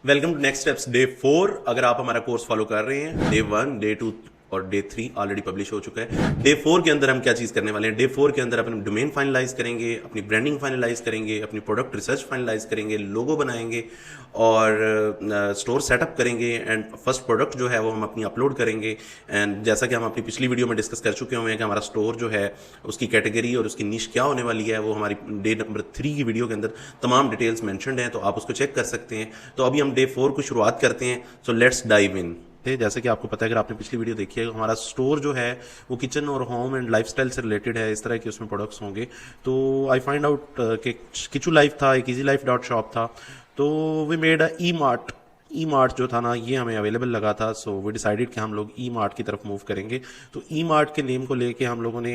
Welcome to next steps day 4। अगर आप हमारा कोर्स फॉलो कर रहे हैं, डे 1, डे 2 और डे 3 ऑलरेडी पब्लिश हो चुका है। डे 4 के अंदर हम क्या चीज़ करने वाले हैं? डे 4 के अंदर अपनी डोमेन फाइनलाइज करेंगे, अपनी ब्रांडिंग फाइनलाइज करेंगे, अपनी प्रोडक्ट रिसर्च फाइनलाइज करेंगे, लोगो बनाएंगे और स्टोर सेटअप करेंगे। एंड फर्स्ट प्रोडक्ट जो है वो हम अपनी अपलोड करेंगे। एंड जैसा कि हम अपनी पिछली वीडियो में डिस्कस कर चुके हुए हैं कि हमारा स्टोर जो है उसकी कैटेगरी और उसकी निश क्या होने वाली है, वो हमारी डे नंबर 3 की वीडियो के अंदर तमाम डिटेल्स मैंशनड हैं, तो आप उसको चेक कर सकते हैं। तो अभी हम डे 4 को शुरुआत करते हैं। So let's dive in. जैसे कि आपको पता है, अगर आपने पिछली वीडियो देखी है, हमारा स्टोर जो है वो किचन और होम एंड लाइफस्टाइल से रिलेटेड है। इस तरह के उसमें प्रोडक्ट्स होंगे। तो आई फाइंड आउट कि किचू लाइफ था, एक इजी लाइफ डॉट शॉप था। तो we made a E mart जो था ना, ये हमें अवेलेबल लगा था। सो वी डिसाइडेड कि हम लोग ई मार्ट की तरफ मूव करेंगे। तो ई मार्ट के नेम को लेके हम लोगों ने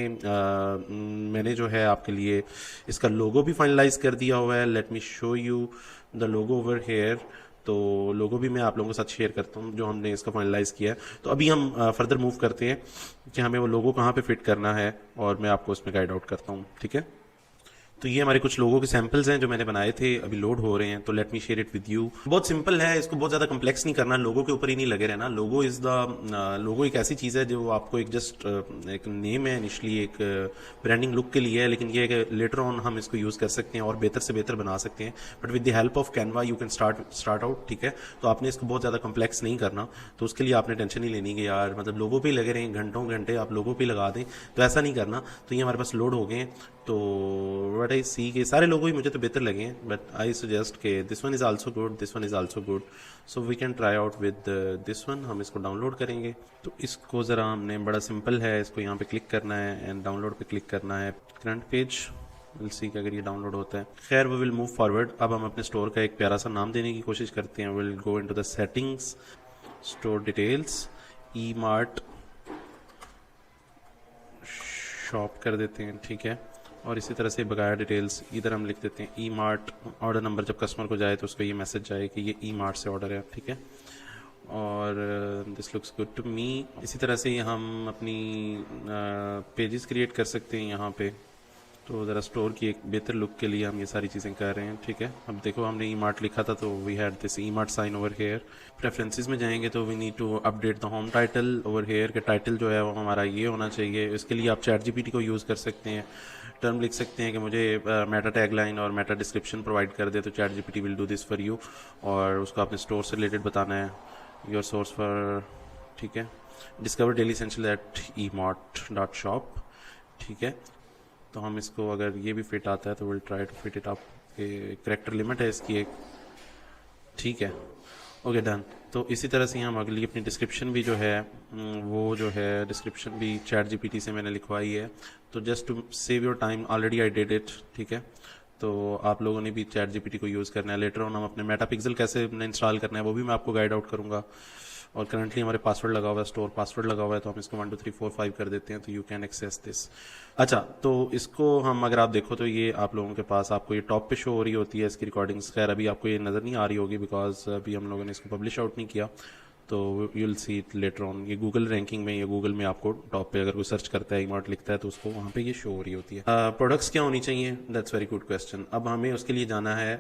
मैंने जो है आपके लिए इसका लोगो भी फाइनलाइज कर दिया हुआ है। Let me show you the logo over here. तो लोगो भी मैं आप लोगों के साथ शेयर करता हूँ जो हमने इसका फाइनलाइज किया है। तो अभी हम फर्दर मूव करते हैं कि हमें वो लोगो कहाँ पे फिट करना है, और मैं आपको उसमें गाइड आउट करता हूँ। ठीक है, तो ये हमारे कुछ लोगों के सैंपल्स हैं जो मैंने बनाए थे, अभी लोड हो रहे हैं। तो let me share it with you. बहुत सिंपल है, इसको बहुत ज़्यादा कम्प्लेक्स नहीं करना, लोगों के ऊपर ही नहीं लगे रहना। लोगो एक ऐसी चीज़ है जो आपको एक जस्ट एक नेम है, इनिशली एक ब्रांडिंग लुक के लिए है, लेकिन ये है कि लेटर ऑन हम इसको यूज़ कर सकते हैं और बेहतर से बेहतर बना सकते हैं। But with the help of Canva you can start out. ठीक है, तो आपने इसको बहुत ज़्यादा कम्प्लेक्स नहीं करना। तो उसके लिए आपने टेंशन नहीं लेनी कि यार मतलब लोगों पे ही लगे रहें घंटों घंटे, आप लोगों पे लगा दें, तो ऐसा नहीं करना। तो ये हमारे पास लोड हो गए हैं। तो वट आई सी के सारे लोगों ही मुझे तो बेहतर लगे हैं, बट आई सजेस्ट के this one is also good, this one is also good. So we can try out with this one. हम इसको डाउनलोड करेंगे। तो इसको ज़रा हमने, बड़ा सिंपल है, इसको यहाँ पे क्लिक करना है एंड डाउनलोड पे क्लिक करना है। करंट पेज विल सी कि अगर ये डाउनलोड होता है। खैर वी विल मूव फॉरवर्ड। अब हम अपने स्टोर का एक प्यारा सा नाम देने की कोशिश करते हैं। Will go into the settings, store details, e mart shop कर देते हैं। ठीक है, और इसी तरह से बकाया डिटेल्स इधर हम लिख देते हैं। ई मार्ट ऑर्डर नंबर जब कस्टमर को जाए तो उसको ये मैसेज जाए कि ये ई मार्ट से ऑर्डर है। ठीक है, और this looks good to me. इसी तरह से हम अपनी पेजेस क्रिएट कर सकते हैं यहाँ पे। तो ज़रा स्टोर की एक बेहतर लुक के लिए हम ये सारी चीज़ें कर रहे हैं। ठीक है, अब देखो हमने ई मार्ट लिखा था तो we had this E mart sign over here. Preferences में जाएंगे तो we need to update the home title over here. के टाइटल जो है वो हमारा ये होना चाहिए। इसके लिए आप चैट जीपीटी को यूज़ कर सकते हैं। टर्म लिख सकते हैं कि मुझे मेटा टैगलाइन और मेटा डिस्क्रिप्शन प्रोवाइड कर दे, तो chat GPT will do this for you. और उसको आपने स्टोर से रिलेटेड बताना है, योर सोर्स फॉर। ठीक है, discover daily essential at E mart dot shop. ठीक है, तो हम इसको, अगर ये भी फिट आता है तो will try to fit it up. Character limit है इसकी एक। ठीक है, ओके डन। तो इसी तरह से हम अगली अपनी डिस्क्रिप्शन भी जो है वो जो है डिस्क्रिप्शन भी चैट जीपीटी से मैंने लिखवाई है। तो just to save your time already I did it. ठीक है, तो आप लोगों ने भी चैट जीपीटी को यूज़ करना है। लेटर ऑन हम अपने मेटा पिक्सल कैसे इंस्टॉल करना है वो भी मैं आपको गाइड आउट करूँगा। और करंटली हमारे पासवर्ड लगा हुआ है, स्टोर पासवर्ड लगा हुआ है, तो हम इसको 1 2 3 4 5 कर देते हैं, तो यू कैन एक्सेस दिस। अच्छा, तो इसको हम, अगर आप देखो तो ये आप लोगों के पास आपको ये टॉप पे शो हो रही होती है इसकी रिकॉर्डिंग्स। खैर अभी आपको ये नज़र नहीं आ रही होगी बिकॉज अभी हम लोगों ने इसको पब्लिश आउट नहीं किया। तो you will see it later on. ये गूगल रैंकिंग में या गूगल में आपको टॉप पे अगर कोई सर्च करता है, ईमार्ट लिखता है, तो उसको वहाँ पे ये शो हो रही होती है। प्रोडक्ट्स क्या होनी चाहिए? That's very good question. अब हमें उसके लिए जाना है,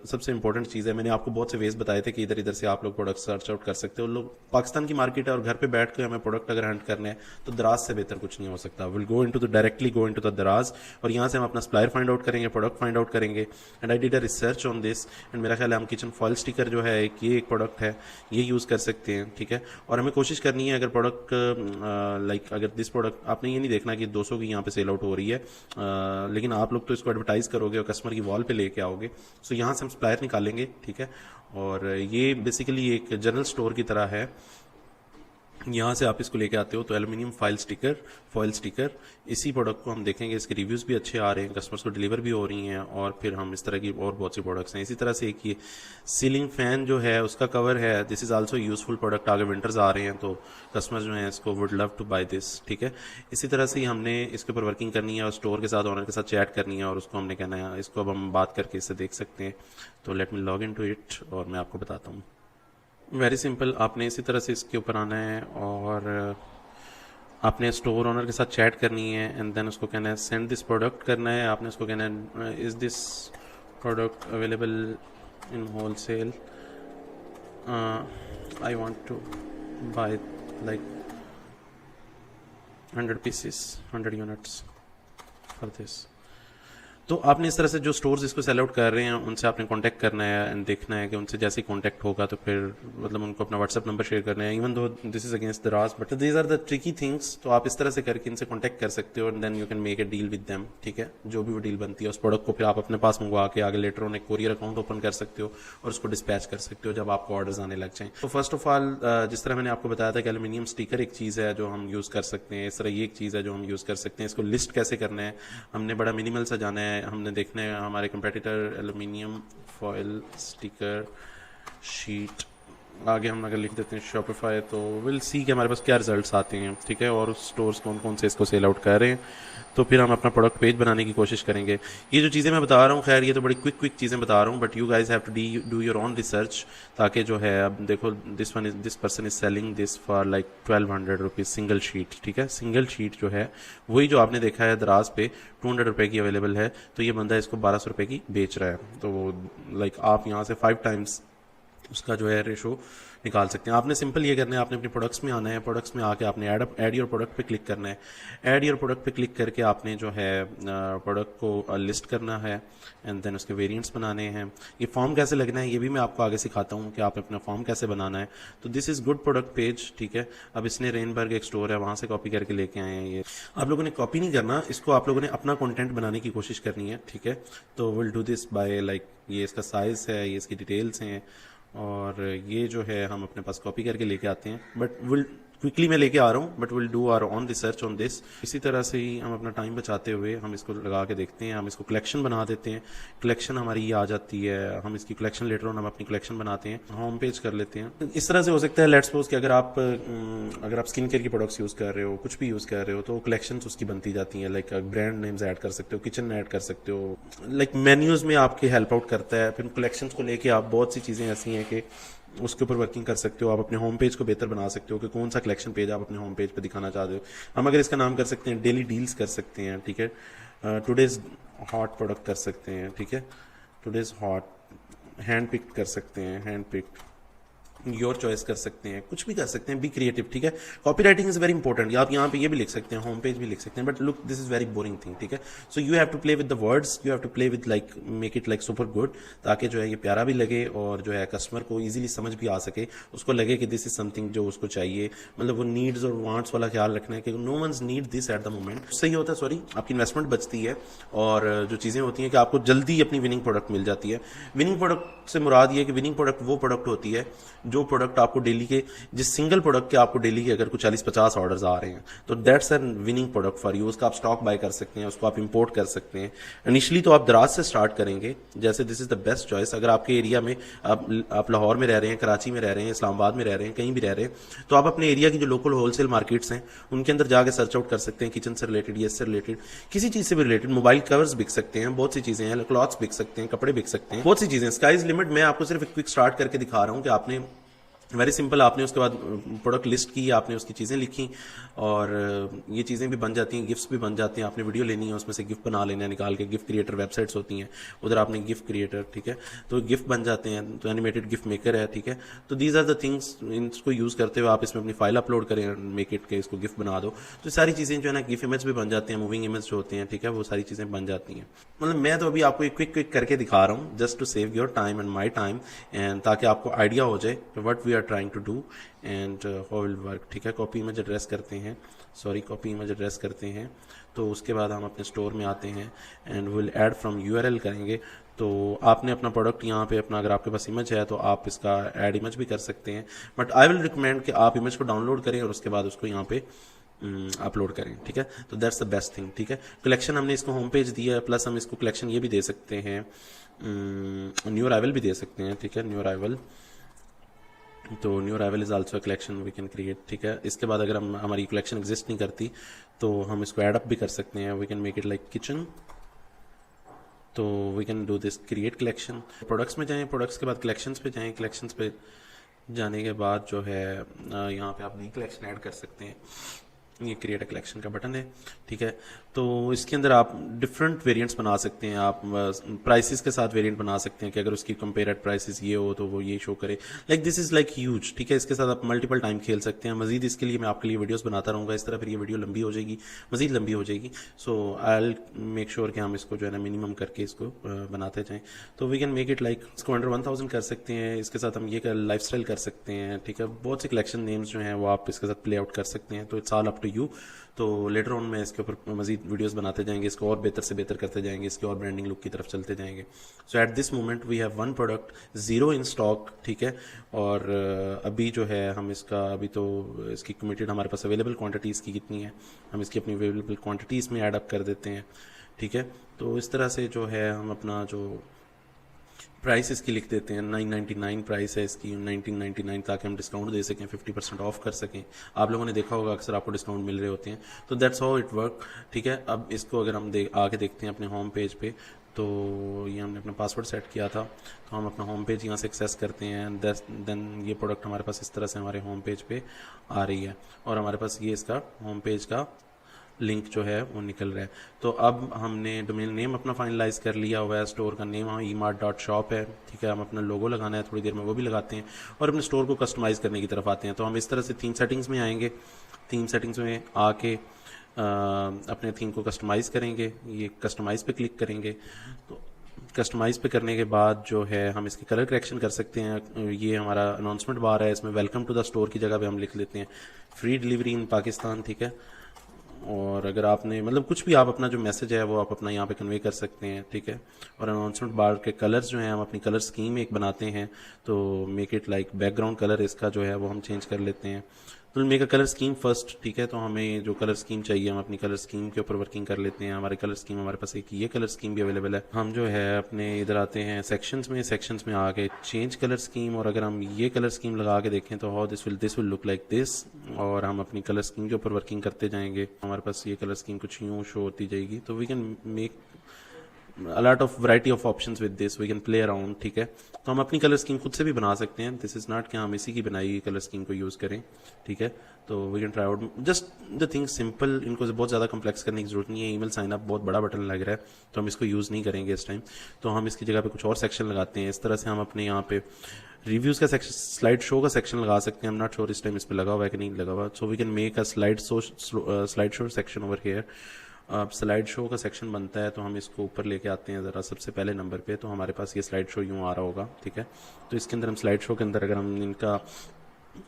सबसे इंपॉर्टेंट चीज़ है, मैंने आपको बहुत से वेज बताए थे कि इधर इधर से आप लोग प्रोडक्ट सर्च आउट कर सकते हो। लोग पाकिस्तान की मार्केट है और घर पे बैठ कर हमें प्रोडक्ट अगर हंट करने हैं तो दराज से बेहतर कुछ नहीं हो सकता। Will go into the directly go into the दराज, और यहाँ से हम अपना सप्लायर फाइंड आउट करेंगे, प्रोडक्ट फाइंड आउट करेंगे। And I did a research on this, and मेरा ख्याल है हम किचन फॉयल स्टिकर जो है ये एक प्रोडक्ट है, ये यूज़ कर सकते हैं। ठीक है, और हमें कोशिश करनी है, अगर प्रोडक्ट लाइक अगर दिस प्रोडक्ट, आपने ये नहीं देखना कि 200 की यहाँ पे सेल आउट हो रही है, लेकिन आप लोग तो इसको एडवर्टाइज करोगे और कस्टमर की वॉल पे लेके आओगे। सो यहाँ से हम सप्लायर निकालेंगे। ठीक है, और ये बेसिकली एक जनरल स्टोर की तरह है। यहाँ से आप इसको लेके आते हो तो एल्यूमिनियम फॉयल स्टिकर, इसी प्रोडक्ट को हम देखेंगे, इसके रिव्यूज़ भी अच्छे आ रहे हैं, कस्टमर्स को डिलीवर भी हो रही हैं। और फिर हम इस तरह की और बहुत सी प्रोडक्ट्स हैं। इसी तरह से एक ये सीलिंग फैन जो है उसका कवर है, this is also useful product. आगे विंटर्स आ रहे हैं तो कस्टमर्स जो हैं इसको would love to buy this. ठीक है, इसी तरह से ही हमने इसके ऊपर वर्किंग करनी है और स्टोर के साथ, ऑनर के साथ चैट करनी है, और उसको हमने कहना है, इसको अब हम बात करके इससे देख सकते हैं। तो let me log in to it और मैं आपको बताता हूँ। वेरी सिंपल, आपने इसी तरह से इसके ऊपर आना है और आपने स्टोर ओनर के साथ चैट करनी है। एंड देन उसको कहना है सेंड दिस प्रोडक्ट करना है। आपने उसको कहना है is this product available in wholesale. I want to buy like 100 pieces, 100 units for this. तो आपने इस तरह से जो स्टोर्स इसको सेल आउट कर रहे हैं उनसे आपने कांटेक्ट करना है एंड देखना है कि उनसे जैसे ही कांटेक्ट होगा तो फिर मतलब उनको अपना व्हाट्सएप नंबर शेयर करना है, even though this is against the rules but these are the tricky things. तो आप इस तरह से करके इनसे कांटेक्ट कर सकते हो and then you can make a deal with them. ठीक है, जो भी वो डील बनती है उस प्रोडक्ट को फिर आप अपने पास मंगवा के आगे लेटर ऑन एक कोरियर अकाउंट ओपन कर सकते हो और उसको डिस्पैच कर सकते हो जब आपको ऑर्डर्स आने लग जाएं. तो फर्स्ट ऑफ ऑल जिस तरह मैंने आपको बताया था कि एल्यूमिनियम स्टिकर एक चीज़ है जो हम यूज़ कर सकते हैं, इस तरह ये एक चीज़ है जो हम यूज़ कर सकते हैं. इसको लिस्ट कैसे करना है, हमने बड़ा मिनिमल सा जाना है, हमने देखना है हमारे competitor aluminium foil sticker sheet. आगे हम अगर लिख देते हैं शॉपिफाई तो विल सी कि हमारे पास क्या रिजल्ट्स आते हैं. ठीक है, और स्टोर्स कौन कौन से इसको सेल आउट कर रहे हैं. तो फिर हम अपना प्रोडक्ट पेज बनाने की कोशिश करेंगे. ये जो चीज़ें मैं बता रहा हूँ, खैर ये तो बड़ी क्विक चीज़ें बता रहा हूँ, but you guys have to do your own research. ताकि जो है अब देखो this person is selling this for like 1200 rupees single sheet. ठीक है, सिंगल शीट जो है वही जो आपने देखा है दराज पे 200 रुपये की अवेलेबल है, तो ये बंदा इसको 1200 रुपये की बेच रहा है. तो लाइक आप यहाँ से 5 टाइम्स उसका जो है रेशो निकाल सकते हैं. आपने सिंपल ये करना है, आपने अपने प्रोडक्ट्स में आना है, प्रोडक्ट्स में आके आपने ऐड योर प्रोडक्ट पे क्लिक करना है. ऐड योर प्रोडक्ट पे क्लिक करके आपने जो है प्रोडक्ट को लिस्ट करना है एंड देन उसके वेरिएंट्स बनाने हैं. ये फॉर्म कैसे लगना है ये भी मैं आपको आगे सिखाता हूँ कि आप अपना फॉर्म कैसे बनाना है. तो this is good product page. ठीक है, अब इसने रेनबर्ग एक स्टोर है वहाँ से कॉपी करके लेके आए हैं. ये आप लोगों ने कॉपी नहीं करना, इसको आप लोगों ने अपना कंटेंट बनाने की कोशिश करनी है. ठीक है, तो will do this by like ये इसका साइज है, ये इसकी डिटेल्स हैं और ये जो है हम अपने पास कॉपी करके लेके आते हैं. बट विल क्विकली मैं लेके आ रहा हूँ but will do our own research on this. इसी तरह से ही हम अपना टाइम बचाते हुए हम इसको लगा के देखते हैं. हम इसको कलेक्शन बना देते हैं. कलेक्शन हमारी ये आ जाती है, हम इसकी कलेक्शन लेटर ऑन हम अपनी कलेक्शन बनाते हैं, होम पेज कर लेते हैं. इस तरह से हो सकता है लेट्स सपोज कि अगर आप स्किन केयर की प्रोडक्ट्स यूज़ कर रहे हो, कुछ भी यूज़ कर रहे हो, तो कलेक्शंस उसकी बनती जाती हैं. लाइक ब्रांड नेम्स ऐड कर सकते हो, किचन ऐड कर सकते हो, लाइक मेन्यूज़ में आपकी हेल्प आउट करता है. फिर कलेक्शंस को लेके आप बहुत सी चीज़ें ऐसी हैं कि उसके ऊपर वर्किंग कर सकते हो. आप अपने होम पेज को बेहतर बना सकते हो कि कौन सा कलेक्शन पेज आप अपने होम पेज पे दिखाना चाहते हो. हम अगर इसका नाम कर सकते हैं डेली डील्स कर सकते हैं. ठीक है, टुडेज हॉट प्रोडक्ट कर सकते हैं. ठीक है, टुडेज हॉट हैंड पिक्ड कर सकते हैं, हैंड पिक्ड योर चॉइस कर सकते हैं, कुछ भी कर सकते हैं. Be creative. ठीक है, copy writing is very important. आप यहाँ पे ये भी लिख सकते हैं, होम पेज भी लिख सकते हैं, but look this is very boring thing. ठीक है, so you have to play with the words, you have to play with like make it like super good, ताकि जो है ये प्यारा भी लगे और जो है कस्टमर को इजीली समझ भी आ सके, उसको लगे कि दिस इज समथिंग जो उसको चाहिए. मतलब वो नीड्स और वांट्स वाला ख्याल रखना है कि no one's need this at the moment. सही होता है, सॉरी, आपकी इन्वेस्टमेंट बचती है और जो चीज़ें होती हैं कि आपको जल्दी अपनी विनिंग प्रोडक्ट मिल जाती है. विनिंग प्रोडक्ट से मुराद ये कि विनिंग प्रोडक्ट वो प्रोडक्ट होती है जो प्रोडक्ट आपको डेली के, जिस सिंगल प्रोडक्ट के आपको डेली के अगर कुछ 40-50 ऑर्डर्स आ रहे हैं तो that's an winning product for you. उसका आप स्टॉक बाय कर सकते हैं, उसको आप इंपोर्ट कर सकते हैं. इनिशियली तो आप दराज से स्टार्ट करेंगे, जैसे this is the best choice. अगर आपके एरिया में आप लाहौर में रह रहे हैं, कराची में रह रहे हैं, इस्लामाबाद में रह रहे हैं, कहीं भी रह रहे हैं, तो आप अपने एरिया की जो लोकल होलसेल मार्केट्स हैं उनके अंदर जाके सर्च आउट कर सकते हैं. किचन से रिलेटेड, ये से रिलेटेड, किसी चीज़ से भी रिलेटेड, मोबाइल कवर्स बिक सकते हैं, बहुत सी चीज़ें हैं, क्लॉथ्स बिक सकते हैं, कपड़े बिक सकते हैं, बहुत सी चीज़ें. Sky's limit. मैं आपको सिर्फ एक क्विक स्टार्ट करके दिखा रहा हूँ कि आपने वेरी सिंपल, आपने उसके बाद प्रोडक्ट लिस्ट की, आपने उसकी चीज़ें लिखी और ये चीज़ें भी बन जाती हैं, गिफ्ट्स भी बन जाते हैं. आपने वीडियो लेनी है, उसमें से गिफ्ट बना लेना है निकाल के. गिफ्ट क्रिएटर वेबसाइट्स होती हैं, उधर आपने गिफ्ट क्रिएटर, ठीक है, तो गिफ्ट बन जाते हैं. तो एनिमेटेड गिफ्ट मेकर है. ठीक है, तो दीज आर द थिंग्स. इनको यूज़ करते हुए आप इसमें अपनी फाइल अपलोड करें, मेक इट के इसको गिफ्ट बना दो, तो सारी चीज़ें जो है ना, गिफ्ट इमेज भी बन जाते हैं, मूविंग इमेज जो होते हैं. ठीक है, वो सारी चीज़ें बन जाती हैं. मतलब मैं तो अभी आपको एक क्विक करके दिखा रहा हूँ just to save your time and my time, and ताकि आपको आइडिया हो जाए what we are trying to do and how will work. ठीक है, कॉपी इमेज एड्रेस करते हैं, कॉपी इमेज एड्रेस करते हैं. तो उसके बाद हम अपने स्टोर में आते हैं and will add from URL करेंगे. तो आपने अपना प्रोडक्ट यहाँ पे अपना, अगर आपके पास इमेज है तो आप इसका ऐड इमेज भी कर सकते हैं, बट आई विल रिकमेंड कि आप इमेज को डाउनलोड करें और उसके बाद उसको यहाँ पे अपलोड करें. ठीक है, तो दैट्स द बेस्ट थिंग. ठीक है, कलेक्शन हमने इसको होम पेज दिया है, प्लस हम इसको कलेक्शन ये भी दे सकते हैं, न्यू अराइवल भी दे सकते हैं. ठीक है, न्यू अराइवल, तो new arrival is also a collection we can create. ठीक है, इसके बाद अगर हम हमारी कलेक्शन एग्जिस्ट नहीं करती तो हम इसको ऐड अप भी कर सकते हैं. We can make it like kitchen, तो we can do this create collection. Products में जाएं, प्रोडक्ट्स के बाद कलेक्शंस पे जाएं, कलेक्शंस पे जाने के बाद जो है यहाँ पे आप नई कलेक्शन ऐड कर सकते हैं. ये क्रिएट अ कलेक्शन का बटन है, ठीक है। तो इसके अंदर आप डिफरेंट वेरिएंट्स बना सकते हैं, आप प्राइसेस के साथ वेरिएंट बना सकते हैं कि अगर उसकी कंपेयर एट प्राइसेस ये हो तो वो ये शो करे, like this is like huge, ठीक है। इसके साथ आप मल्टीपल टाइम खेल सकते हैं। मजीद इसके लिए मैं आपके लिए वीडियोस बनाता रहूँगा, इस तरह फिर ये वीडियो लंबी हो जाएगी, मजीद लंबी हो जाएगी। सो आई विल मेक श्योर कि हम इसको जो है ना मिनिमम करके इसको बनाते जाएँ। तो we can make it like इसको अंडर 1000 कर सकते हैं। इसके साथ हम ये लाइफ स्टाइल कर सकते हैं, ठीक है। बहुत से कलेक्शन नेम्स जो हैं वो आप इसके साथ प्ले आउट कर सकते हैं। तो it's all up to you. तो लेटर ऑन में इसके ऊपर मजीद वीडियोस बनाते जाएंगे, इसको और बेहतर से बेहतर करते जाएंगे, इसके और ब्रांडिंग लुक की तरफ चलते जाएंगे। So at this moment we have one product, 0 in stock, ठीक है। और अभी जो है हम इसका अभी तो इसकी कमिटेड हमारे पास अवेलेबल क्वांटिटीज़ की कितनी है, हम इसकी अपनी अवेलेबल क्वांटिटीज़ में ऐड अप कर देते हैं, ठीक है। तो इस तरह से जो है हम अपना जो प्राइस इसकी लिख देते हैं, 999 प्राइस है इसकी, 1999, ताकि हम डिस्काउंट दे सकें, 50% ऑफ कर सकें। आप लोगों ने देखा होगा अक्सर आपको डिस्काउंट मिल रहे होते हैं। तो दैट्स हाउ इट वर्क, ठीक है। अब इसको अगर हम आगे देखते हैं अपने होम पेज पे, तो ये हमने अपना पासवर्ड सेट किया था, तो हम अपना होम पेज यहाँ से एक्सेस करते हैं। देन ये प्रोडक्ट हमारे पास इस तरह से हमारे होम पेज पे आ रही है और हमारे पास ये इसका होम पेज का लिंक जो है वो निकल रहा है। तो अब हमने डोमेन नेम अपना फाइनलाइज कर लिया हुआ है, स्टोर का नेम emart.shop है, ठीक है। हम अपना लोगो लगाना है, थोड़ी देर में वो भी लगाते हैं और अपने स्टोर को कस्टमाइज़ करने की तरफ आते हैं। तो हम इस तरह से थीम सेटिंग्स में आएंगे, थीम सेटिंग्स में आके अपने थीम को कस्टमाइज़ करेंगे, ये कस्टमाइज़ पे क्लिक करेंगे। तो कस्टमाइज़ पे करने के बाद जो है हम इसके कलर करेक्शन कर सकते हैं। ये हमारा अनाउंसमेंट बार है, इसमें वेलकम टू द स्टोर की जगह पे हम लिख लेते हैं फ्री डिलीवरी इन पाकिस्तान, ठीक है। और अगर आपने मतलब कुछ भी आप अपना जो मैसेज है वो आप अपना यहाँ पे कन्वे कर सकते हैं, ठीक है। और अनाउंसमेंट बार के कलर्स जो हैं हम अपनी कलर स्कीम एक बनाते हैं, तो make it like background colour इसका जो है वो हम चेंज कर लेते हैं। तो make a colour scheme first, ठीक है। तो हमें जो कलर स्कीम चाहिए हम अपनी कलर स्कीम के ऊपर वर्किंग कर लेते हैं। हमारे कलर स्कीम हमारे पास एक ये कलर स्कीम भी अवेलेबल है। हम जो है अपने इधर आते हैं सेक्शंस में आके चेंज कलर स्कीम, और अगर हम ये कलर स्कीम लगा के देखें तो how this will look like this. और हम अपनी कलर स्कीम के ऊपर वर्किंग करते जाएंगे, हमारे पास ये कलर स्कीम कुछ यूँ शो होती जाएगी। तो we can make a lot of variety of options with this, we can play around, ठीक है। तो हम अपनी कलर स्कीम खुद से भी बना सकते हैं, दिस इज़ नॉट कि हम इसी की बनाई हुई कलर स्कीम को यूज़ करें, ठीक है। तो we can try out just the thing simple, इनको बहुत ज़्यादा कम्प्लेक्स करने की जरूरत नहीं है। ईमेल साइन अप बहुत बड़ा बटन लग रहा है तो हम इसको यूज़ नहीं करेंगे इस टाइम। तो हम इसकी जगह पे कुछ और सेक्शन लगाते हैं। इस तरह से हम अपने यहाँ पे रिव्यूज़ का सेक्शन, स्लाइड शो का सेक्शन लगा सकते हैं। हम नॉट श्योर इस टाइम इस पर लगा हुआ है कि नहीं लगा हुआ। So we can make a slide show section over here. अब स्लाइड शो का सेक्शन बनता है तो हम इसको ऊपर लेके आते हैं ज़रा सबसे पहले नंबर पे। तो हमारे पास ये स्लाइड शो यूँ आ रहा होगा, ठीक है। तो इसके अंदर हम स्लाइड शो के अंदर अगर हम इनका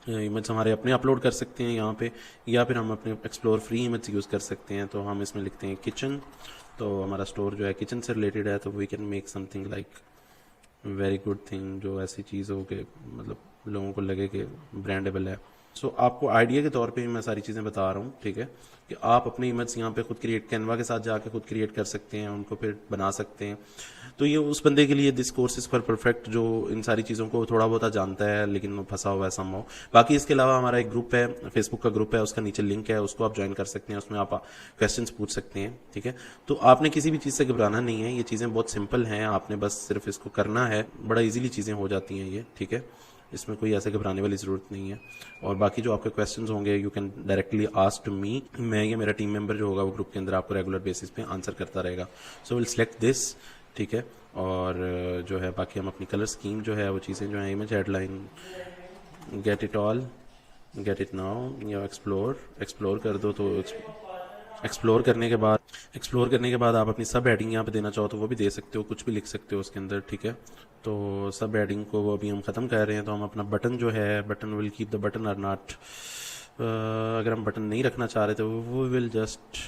इमेज हमारे अपने अपलोड कर सकते हैं यहाँ पे, या फिर हम अपने एक्सप्लोर फ्री इमेज यूज़ कर सकते हैं। तो हम इसमें लिखते हैं किचन, तो हमारा स्टोर जो है किचन से रिलेटेड है। तो we can make something like very good thing, जो ऐसी चीज़ हो कि मतलब लोगों को लगे कि ब्रांडेबल है। सो आपको आइडिया के तौर पे मैं सारी चीज़ें बता रहा हूँ, ठीक है, कि आप अपने इमेज यहाँ पे खुद क्रिएट, कैनवा के साथ जाके खुद क्रिएट कर सकते हैं, उनको फिर बना सकते हैं। तो ये उस बंदे के लिए this course is for perfect जो इन सारी चीज़ों को थोड़ा बहुत जानता है लेकिन वो फंसा हुआ है समहाउ। बाकी इसके अलावा हमारा एक ग्रुप है, फेसबुक का ग्रुप है, उसका नीचे लिंक है, उसको आप ज्वाइन कर सकते हैं, उसमें आप क्वेश्चंस पूछ सकते हैं, ठीक है। तो आपने किसी भी चीज़ से घबराना नहीं है, ये चीज़ें बहुत सिंपल हैं, आपने बस सिर्फ इसको करना है, बड़ा ईजिली चीज़ें हो जाती हैं ये, ठीक है। इसमें कोई ऐसे घबराने वाली ज़रूरत नहीं है। और बाकी जो आपके क्वेश्चंस होंगे you can directly ask to me, मैं या मेरा टीम मेंबर जो होगा वो ग्रुप के अंदर आपको रेगुलर बेसिस पे आंसर करता रहेगा। सो विल सेलेक्ट दिस, ठीक है। और जो है बाकी हम अपनी कलर स्कीम जो है वो चीज़ें जो है image headline, get it all, get it now, या एक्सप्लोर कर दो। तो एक्सप्लोर करने के बाद आप अपनी सब हेडिंग यहाँ पे देना चाहो तो वो भी दे सकते हो, कुछ भी लिख सकते हो उसके अंदर, ठीक है। तो सब हेडिंग को वो अभी हम ख़त्म कर रहे हैं। तो हम अपना बटन जो है, button will keep the button और नॉट, अगर हम बटन नहीं रखना चाह रहे तो वो will just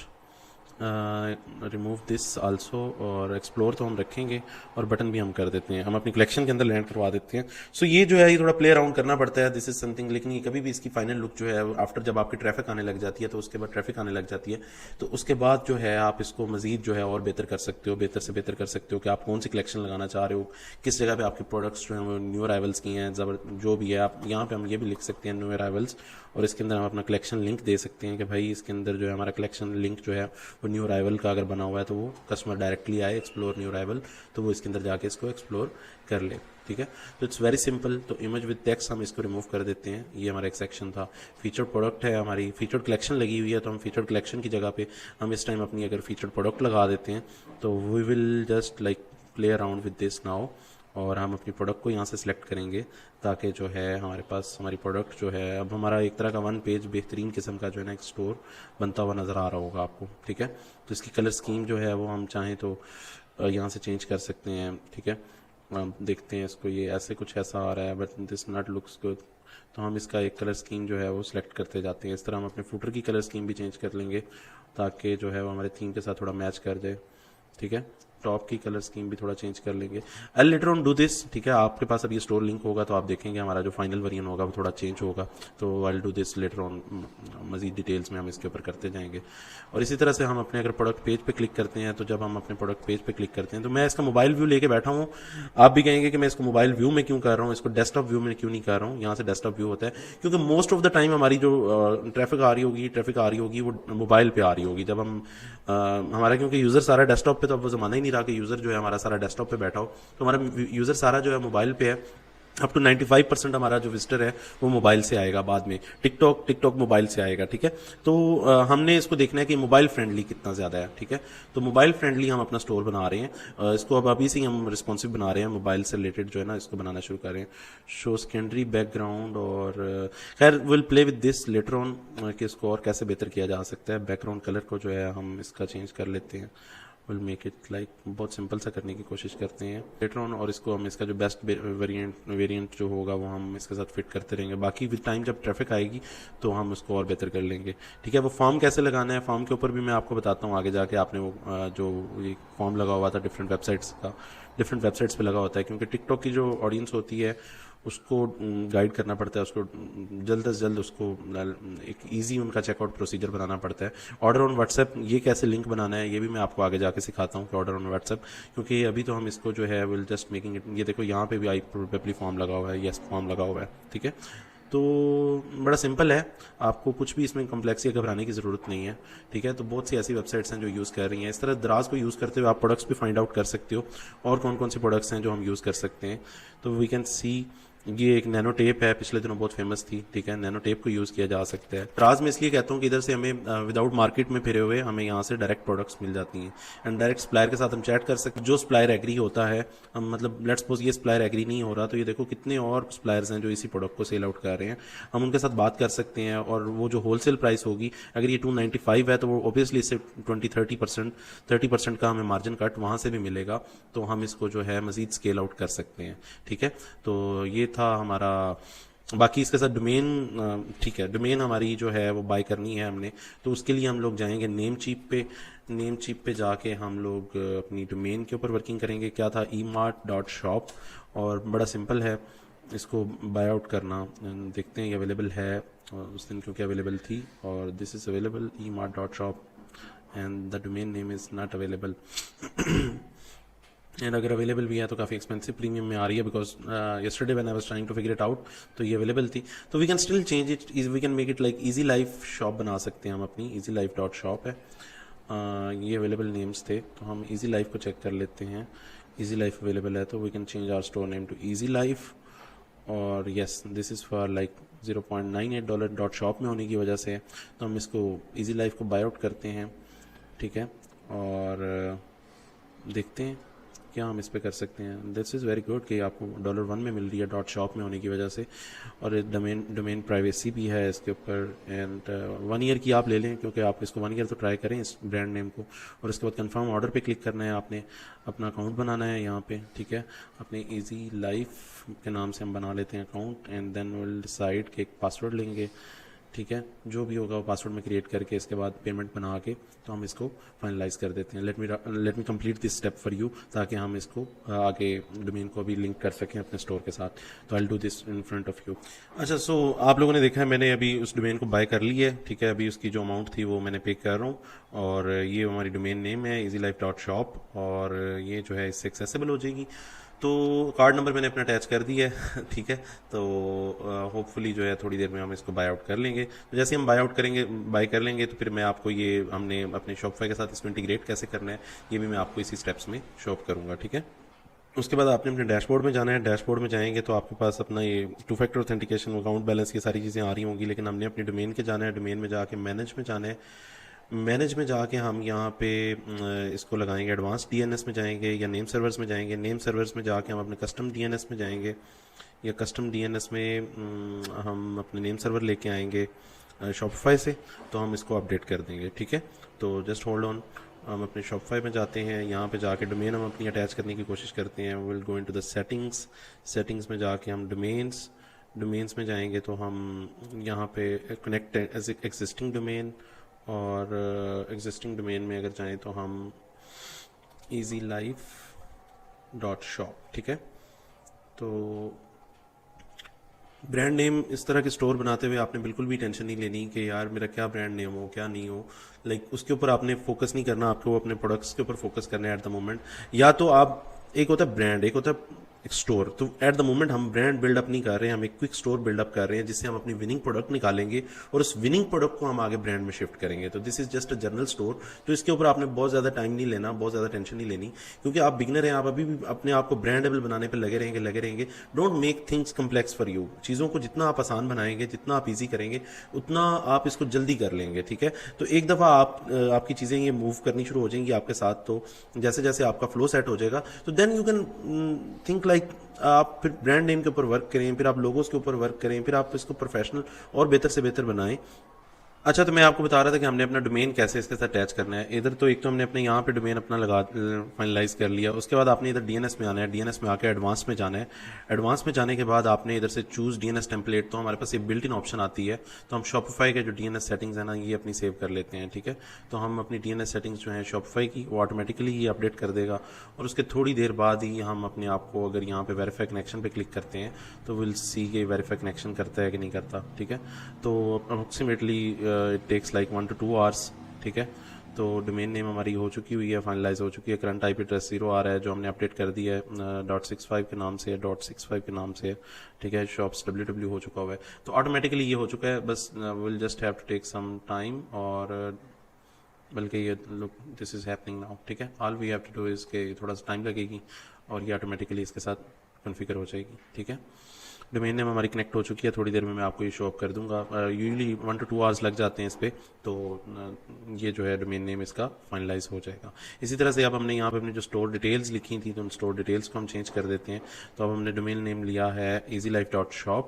remove this also, और एक्सप्लोर तो हम रखेंगे और बटन भी हम कर देते हैं, हम अपनी कलेक्शन के अंदर लैंड करवा देते हैं। सो ये जो है ये थोड़ा प्ले अराउंड करना पड़ता है, दिस इज समथिंग, लेकिन ये कभी भी इसकी फाइनल लुक जो है आफ्टर जब आपकी ट्रैफिक आने लग जाती है, तो उसके बाद ट्रैफिक आने लग जाती है तो उसके बाद जो है आप इसको मजीद जो है और बेहतर कर सकते हो, बेहतर से बेहतर कर सकते हो कि आप कौन सी कलेक्शन लगाना चाह रहे हो, किस जगह पे आपके प्रोडक्ट्स जो हैं वो न्यू अराइवल्स की हैं, जो भी है आप यहाँ पे हम ये भी लिख सकते हैं न्यू अराइवल्स, और इसके अंदर हम अपना कलेक्शन लिंक दे सकते हैं कि भाई इसके अंदर जो है हमारा कलेक्शन लिंक जो है वो न्यू अराइवल का अगर बना हुआ है तो वो कस्टमर डायरेक्टली आए एक्सप्लोर न्यू अराइवल, तो वो इसके अंदर जाके इसको एक्सप्लोर कर ले। ठीक है। तो इट्स वेरी सिंपल। तो इमेज विद टेक्स्ट हम इसको रिमूव कर देते हैं। ये हमारा एक सेक्शन था। फीचर्ड प्रोडक्ट है, हमारी फीचर्ड कलेक्शन लगी हुई है, तो हम फीचर्ड कलेक्शन की जगह पे हम इस टाइम अपनी अगर फीचर्ड प्रोडक्ट लगा देते हैं तो we will just like play around with this now, और हम अपनी प्रोडक्ट को यहाँ से सिलेक्ट करेंगे ताकि जो है हमारे पास हमारी प्रोडक्ट जो है अब हमारा एक तरह का वन पेज बेहतरीन किस्म का जो है ना एक स्टोर बनता हुआ नज़र आ रहा होगा आपको, ठीक है। तो इसकी कलर स्कीम जो है वो हम चाहें तो यहाँ से चेंज कर सकते हैं, ठीक है। हम देखते हैं इसको, ये ऐसे कुछ ऐसा आ रहा है but this not looks good, तो हम इसका एक कलर स्कीम जो है वो सिलेक्ट करते जाते हैं। इस तरह हम अपने फूटर की कलर स्कीम भी चेंज कर लेंगे ताकि जो है वो हमारे थीम के साथ थोड़ा मैच कर जाए, ठीक है। टॉप की कलर स्कीम भी थोड़ा चेंज कर लेंगे। आई लेटर ऑन डू दिस, ठीक है। आपके पास अब ये स्टोर लिंक होगा तो आप देखेंगे हमारा जो फाइनल वर्जन होगा वो थोड़ा चेंज होगा। तो I do this later on, मजीद डिटेल्स में हम इसके ऊपर करते जाएंगे। और इसी तरह से हम अपने अगर प्रोडक्ट पेज पे क्लिक करते हैं तो जब हम अपने प्रोडक्ट पेज पे क्लिक करते हैं तो मैं इसका मोबाइल व्यू लेके बैठा हूँ। आप भी कहेंगे कि मैं इसको मोबाइल व्यू में क्यों कर रहा हूँ, इसको डेस्कटॉप व्यू में क्यों नहीं कर रहा हूँ। यहाँ से डेस्कटॉप व्यू होता है क्योंकि मोस्ट ऑफ द टाइम हमारी जो ट्रैफिक आ रही होगी वो मोबाइल पे आ रही होगी। जब हम हमारा क्योंकि यूज़र सारा डेस्कटॉप पे, तो अब वो ज़माना ही नहीं रहा कि यूज़र जो है हमारा सारा डेस्कटॉप पे बैठा हो, तो हमारा यूज़र सारा जो है मोबाइल पे है। अप टू 95% हमारा जो विजिटर है वो मोबाइल से आएगा, बाद में टिकटॉक मोबाइल से आएगा, ठीक है। तो हमने इसको देखना है कि मोबाइल फ्रेंडली कितना ज़्यादा है, ठीक है। तो मोबाइल फ्रेंडली हम अपना स्टोर बना रहे हैं। इसको अब अभी से ही हम रिस्पॉन्सिव बना रहे हैं, मोबाइल से रिलेटेड जो है ना इसको बनाना शुरू कर रहे हैं। शो सेकेंडरी बैकग्राउंड, और खैर will play with this later on कि इसको और कैसे बेहतर किया जा सकता है। बैकग्राउंड कलर को जो है हम इसका चेंज कर लेते हैं, विल मेक इट लाइक बहुत सिंपल सा करने की कोशिश करते हैं लेटर ऑन। और इसको हम इसका जो बेस्ट वेरिएंट जो होगा वो हम इसके साथ फिट करते रहेंगे। बाकी विद टाइम जब ट्रैफिक आएगी तो हम उसको और बेहतर कर लेंगे, ठीक है। वो फॉर्म कैसे लगाना है, फॉर्म के ऊपर भी मैं आपको बताता हूँ आगे जाके। आपने वो जो ये फॉर्म लगा हुआ था डिफरेंट वेबसाइट्स पे लगा होता है, क्योंकि टिकटॉक की जो ऑडियंस होती है उसको गाइड करना पड़ता है, उसको जल्द से जल्द उसको एक इजी उनका चेकआउट प्रोसीजर बनाना पड़ता है। ऑर्डर ऑन व्हाट्सएप, ये कैसे लिंक बनाना है ये भी मैं आपको आगे जाके सिखाता हूँ कि ऑर्डर ऑन व्हाट्सएप, क्योंकि अभी तो हम इसको जो है विल जस्ट मेकिंग इट। ये देखो यहाँ पे भी आई प्रोबेबली फॉर्म लगा हुआ है, यस फॉर्म लगा हुआ है, ठीक है। तो बड़ा सिंपल है, आपको कुछ भी इसमें कम्प्लेक्सी घबराने की ज़रूरत नहीं है, ठीक है। तो बहुत सी ऐसी वेबसाइट्स हैं जो यूज़ कर रही हैं। इस तरह दराज को यूज़ करते हुए आप प्रोडक्ट्स भी फाइंड आउट कर सकते हो और कौन कौन से प्रोडक्ट्स हैं जो हम यूज़ कर सकते हैं। तो वी कैन सी, ये एक नैनो टेप है, पिछले दिनों बहुत फेमस थी, ठीक है। नैनो टेप को यूज़ किया जा सकता है। दराज में इसलिए कहता हूँ कि इधर से हमें विदाउट मार्केट में फिरे हुए हमें यहाँ से डायरेक्ट प्रोडक्ट्स मिल जाती हैं एंड डायरेक्ट सप्लायर के साथ हम चैट कर सकते हैं। जो सप्लायर एग्री होता है, हम मतलब लेट्स सपोज ये सप्लायर एग्री नहीं हो रहा तो ये देखो कितने और सप्लायर्स हैं जो इसी प्रोडक्ट को सेल आउट कर रहे हैं, हम उनके साथ बात कर सकते हैं। और वो जो होलसेल प्राइस होगी, अगर ये 295 है तो वो ऑब्वियसली इससे 30% का हमें मार्जिन कट वहाँ से भी मिलेगा, तो हम इसको जो है मजीद स्केल आउट कर सकते हैं, ठीक है। तो ये था हमारा। बाकी इसके साथ डोमेन, ठीक है, डोमेन हमारी जो है वो बाय करनी है हमने, तो उसके लिए हम लोग जाएंगे नेम चीप पे जाके हम लोग अपनी डोमेन के ऊपर वर्किंग करेंगे। क्या था, emart.shop, और बड़ा सिंपल है इसको बाय आउट करना। देखते हैं ये अवेलेबल है, उस दिन क्योंकि अवेलेबल थी, और this is available emart.shop and the domain name is not available and अगर अवेलेबल भी है तो काफ़ी एक्सपेंसिव प्रीमियम में आ रही है, because yesterday when I was trying to figure it out तो ये अवेलेबल थी। तो we can still change it, we can make it like easy life shop बना सकते हैं हम अपनी। easylife.shop है, ये अवेलेबल नेम्स थे, तो हम इजी लाइफ को चेक कर लेते हैं। इजी लाइफ अवेलेबल है तो we can change our store name to easy life, और yes this is for like $0.98 में होने की वजह से तो हम इसको इजी लाइफ को बाय आउट करते हैं, ठीक है। और देखते हैं क्या हम इस पे कर सकते हैं। दिस इज़ वेरी गुड कि आपको $1 में मिल रही है .shop में होने की वजह से, और डोमेन प्राइवेसी भी है इसके ऊपर। एंड 1 ईयर की आप ले लें, क्योंकि आप इसको 1 ईयर तो ट्राई करें इस ब्रांड नेम को, और इसके बाद कंफर्म ऑर्डर पे क्लिक करना है। आपने अपना अकाउंट बनाना है यहाँ पे, ठीक है। अपने इजी लाइफ के नाम से हम बना लेते हैं account, and then will decide कि एक पासवर्ड लेंगे, ठीक है। जो भी होगा वो पासवर्ड में क्रिएट करके इसके बाद पेमेंट बना के तो हम इसको फाइनलाइज कर देते हैं। Let me complete this step for you, ताकि हम इसको आगे डोमेन को भी लिंक कर सकें अपने स्टोर के साथ। तो I do this in front of you. अच्छा, सो आप लोगों ने देखा है मैंने अभी उस डोमेन को बाय कर ली है, ठीक है। अभी उसकी जो अमाउंट थी वो मैंने पे कर रहा हूँ, और ये हमारी डोमेन नेम है easylife.shop, और ये जो है इससे एक्सेसिबल हो जाएगी। तो कार्ड नंबर मैंने अपना अटैच कर दिया है ठीक है। तो होपफुली जो है थोड़ी देर में हम इसको बाय आउट कर लेंगे। तो जैसे हम बाय कर लेंगे तो फिर मैं आपको ये हमने अपने शॉपिफाई के साथ इसको इंटीग्रेट कैसे करना है ये भी मैं आपको इसी स्टेप्स में शो अप करूँगा, ठीक है। उसके बाद आपने अपने डैशबोर्ड में जाना है। डैशबोर्ड में जाएंगे तो आपके पास अपना ये two factor authentication, account balance, ये सारी चीज़ें आ रही होंगी, लेकिन हमने अपनी डोमेन के जाना है। डोमेन में जाके मैनेज में जाना है। मैनेज में जाके हम यहाँ पे इसको लगाएंगे, एडवांस डीएनएस में जाएंगे या नेम सर्वर्स में जाएंगे। नेम सर्वर्स में जाके हम अपने कस्टम डीएनएस में जाएंगे, या कस्टम डीएनएस में हम अपने नेम सर्वर लेके आएंगे शॉपिफाई से, तो हम इसको अपडेट कर देंगे। ठीक है, तो जस्ट होल्ड ऑन। हम अपने शॉपिफाई में जाते हैं, यहाँ पे जाके डोमेन हम अपनी अटैच करने की कोशिश करते हैं। Will go into the settings. Settings में जाके हम डोमेन्स में जाएंगे तो हम यहाँ पे कनेक्ट एज एग्जिस्टिंग डोमेन, और एग्जिस्टिंग डोमेन में अगर जाएं तो हम easylife.shop। ठीक है, तो ब्रांड नेम इस तरह के स्टोर बनाते हुए आपने बिल्कुल भी टेंशन नहीं लेनी कि यार मेरा क्या ब्रांड नेम हो क्या नहीं हो। लाइक उसके ऊपर आपने फोकस नहीं करना, आपको अपने प्रोडक्ट्स के ऊपर फोकस करना है एट द मोमेंट। या तो आप, एक होता है ब्रांड, एक होता है एक स्टोर। तो एट द मोमेंट हम ब्रांड बिल्डअप नहीं कर रहे हैं, हम एक क्विक स्टोर बिल्डअप कर रहे हैं जिससे हम अपनी विनिंग प्रोडक्ट निकालेंगे और उस विनिंग प्रोडक्ट को हम आगे ब्रांड में शिफ्ट करेंगे। तो this is just a general store. तो इसके ऊपर आपने बहुत ज़्यादा टाइम नहीं लेना, बहुत ज़्यादा टेंशन नहीं लेनी, क्योंकि आप बिगनर हैं, आप अभी भी अपने आप को ब्रांडेबल बनाने पर लगे रहेंगे। Don't make things complex for you. चीज़ों को जितना आप आसान बनाएंगे, जितना आप ईजी करेंगे, उतना आप इसको जल्दी कर लेंगे। ठीक है, तो एक दफ़ा आपकी चीज़ें ये मूव करनी शुरू हो जाएंगी आपके साथ, तो जैसे जैसे आपका फ्लो सेट हो जाएगा तो then you can think like आप फिर ब्रांड नेम के ऊपर वर्क करें, फिर आप लोगोस के ऊपर वर्क करें, फिर आप इसको प्रोफेशनल और बेहतर से बेहतर बनाएं। अच्छा, तो मैं आपको बता रहा था कि हमने अपना डोमेन कैसे इसके साथ अटैच करना है। इधर तो एक तो हमने अपने यहाँ पे डोमेन अपना लगा फाइनलाइज कर लिया। उसके बाद आपने इधर डीएनएस में आना है, डीएनएस में आकर एडवांस में जाना है। एडवांस में जाने के बाद आपने इधर से चूज डीएनएस टेम्पलेट, तो हमारे पास ये बिल्ट इन ऑप्शन आती है, तो हम शॉपिफाई के जो डीएनएस सेटिंग्स है ना, ये अपनी सेव कर लेते हैं। ठीक है, तो हम अपनी डीएनएस सेटिंग्स जो है शॉपिफाई की, वो ऑटोमेटिकली ये अपडेट कर देगा, और उसके थोड़ी देर बाद ही हम अपने आप को, अगर यहाँ पे वेरीफाई कनेक्शन पे क्लिक करते हैं तो विल सी के वेरीफाई कनेक्शन करता है कि नहीं करता। ठीक है, तो approximately it takes like 1 to 2 hours। ठीक है, तो डोमेन नेम हमारी हो चुकी हुई है, फाइनलाइज हो चुकी है। करंट आईपी एड्रेस 0 आ रहा है जो हमने अपडेट कर दिया है, .65 के नाम से है, .65 के नाम से है। ठीक है, शॉप्स www हो चुका हुआ है, तो ऑटोमेटिकली ये हो चुका है। बस will just have to take some time, और बल्कि ये look this is happening now. ठीक है, all we have to do is के थोड़ा सा टाइम लगेगी और ये ऑटोमेटिकली इसके साथ कॉन्फ़िगर हो जाएगी। ठीक है, डोमेन नेम हमारी कनेक्ट हो चुकी है, थोड़ी देर में मैं आपको ये शो अप कर दूंगा। यूजली 1 to 2 hours लग जाते हैं इस पर, तो ये जो है डोमेन नेम इसका फाइनलाइज हो जाएगा। इसी तरह से अब हमने यहाँ पे अपनी जो स्टोर डिटेल्स लिखी थी, तो उन स्टोर डिटेल्स को हम चेंज कर देते हैं। तो अब हमने डोमेन नेम लिया है easylife.shop।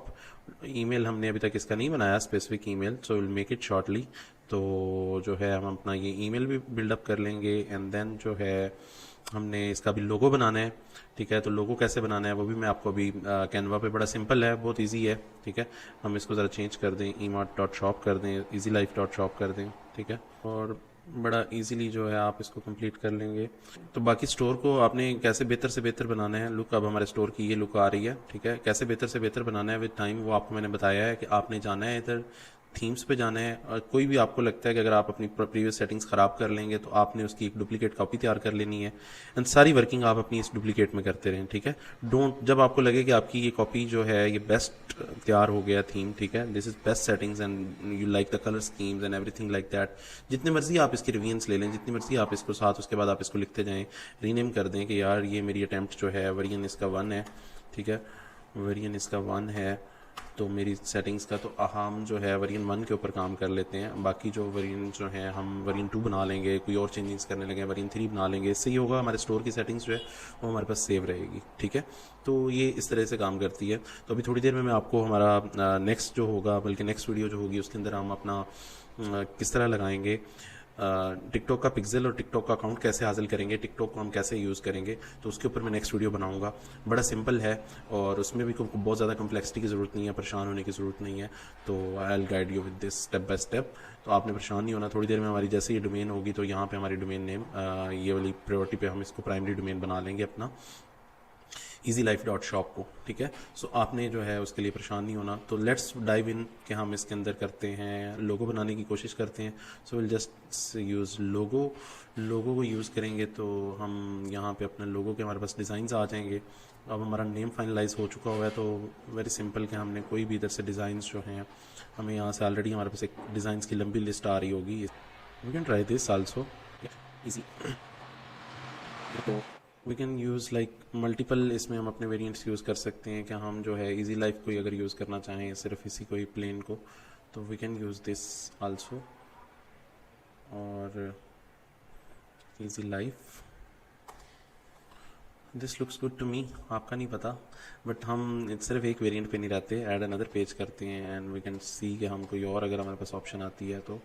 ईमेल हमने अभी तक इसका नहीं बनाया specific email, so will make it shortly. तो जो है हम अपना ये ईमेल भी बिल्डअप कर लेंगे, एंड देन जो है हमने इसका भी लोगो बनाना है। ठीक है, तो लोगो कैसे बनाना है वो भी मैं आपको अभी कैनवा पे, बड़ा सिंपल है, बहुत इजी है। ठीक है, हम इसको ज़रा चेंज कर दें, emart.shop कर दें, easylife.shop कर दें। ठीक है, और बड़ा इजीली जो है आप इसको कंप्लीट कर लेंगे। तो बाकी स्टोर को आपने कैसे बेहतर से बेहतर बनाना है, लुक अब हमारे स्टोर की ये लुक आ रही है। ठीक है, कैसे बेहतर से बेहतर बनाना है विद टाइम, वो आपको मैंने बताया है कि आपने जाना है इधर थीम्स पे जाना है, और कोई भी आपको लगता है कि अगर आप अपनी प्रीवियस सेटिंग्स ख़राब कर लेंगे तो आपने उसकी एक डुप्लीकेट कॉपी तैयार कर लेनी है, एंड सारी वर्किंग आप अपनी इस डुप्लीकेट में करते रहें। ठीक है, डोंट, जब आपको लगे कि आपकी ये कॉपी जो है ये बेस्ट तैयार हो गया थीम, ठीक है, this is best settings and you like the colour schemes and everything like that, जितने मर्जी आप इसके रिव्यूज ले लें, जितनी मर्जी आप इसको साथ उसके बाद आप इसको लिखते जाएं, रीनेम कर दें कि यार ये मेरी अटैम्प्ट जो है वेरिएंट इसका 1 है। ठीक है, वेरिएंट इसका 1 है, तो मेरी सेटिंग्स का तो हम जो है वेरिएंट 1 के ऊपर काम कर लेते हैं। बाकी जो वेरिएंट जो है हम वेरिएंट 2 बना लेंगे, कोई और चेंजेस करने लगे वेरिएंट 3 बना लेंगे। इससे ये होगा हमारे स्टोर की सेटिंग्स जो है वो हमारे पास सेव रहेगी। ठीक है, तो ये इस तरह से काम करती है। तो अभी थोड़ी देर में मैं आपको हमारा नेक्स्ट जो होगा, बल्कि नेक्स्ट वीडियो जो होगी उसके अंदर हम अपना किस तरह लगाएंगे टिकटॉक का पिक्सल और टिकटॉक का अकाउंट कैसे हासिल करेंगे, टिकटॉक को हम कैसे यूज़ करेंगे, तो उसके ऊपर मैं नेक्स्ट वीडियो बनाऊंगा। बड़ा सिंपल है और उसमें भी बहुत ज़्यादा कम्प्लेक्सिटी की ज़रूरत नहीं है, परेशान होने की ज़रूरत नहीं है। तो I will guide you with this step by step, तो आपने परेशान नहीं होना। थोड़ी देर में हमारी जैसे ये डोमेन होगी तो यहाँ पे हमारी डोमेन नेम ये वाली प्रायोरिटी पे हम इसको प्राइमरी डोमेन बना लेंगे अपना easylife.shop को। ठीक है, सो आपने जो है उसके लिए परेशान नहीं होना। तो लेट्स डाइव इन कि हम इसके अंदर करते हैं, लोगो बनाने की कोशिश करते हैं। सो विल जस्ट यूज़ लोगो को यूज़ करेंगे तो हम यहाँ पे अपने लोगो के हमारे पास डिज़ाइंस आ जाएंगे। अब हमारा नेम फाइनलाइज हो चुका हुआ है, तो वेरी सिंपल कि हमने कोई भी इधर से डिज़ाइंस जो हैं, हमें यहाँ से ऑलरेडी हमारे पास एक डिज़ाइंस की लंबी लिस्ट आ रही होगी। We can try this also, easy. तो we can use like multiple, इसमें हम अपने वेरिएंट्स यूज़ कर सकते हैं। क्या हम जो है इजी लाइफ को अगर यूज़ करना चाहें सिर्फ इसी को ही प्लेन को, तो we can use this also. और easy life, this looks good to me, आपका नहीं पता, बट हम सिर्फ एक वेरिएंट पे नहीं रहते, ऐड अनदर पेज करते हैं एंड वी कैन सी कि हम कोई और अगर हमारे पास ऑप्शन आती है तो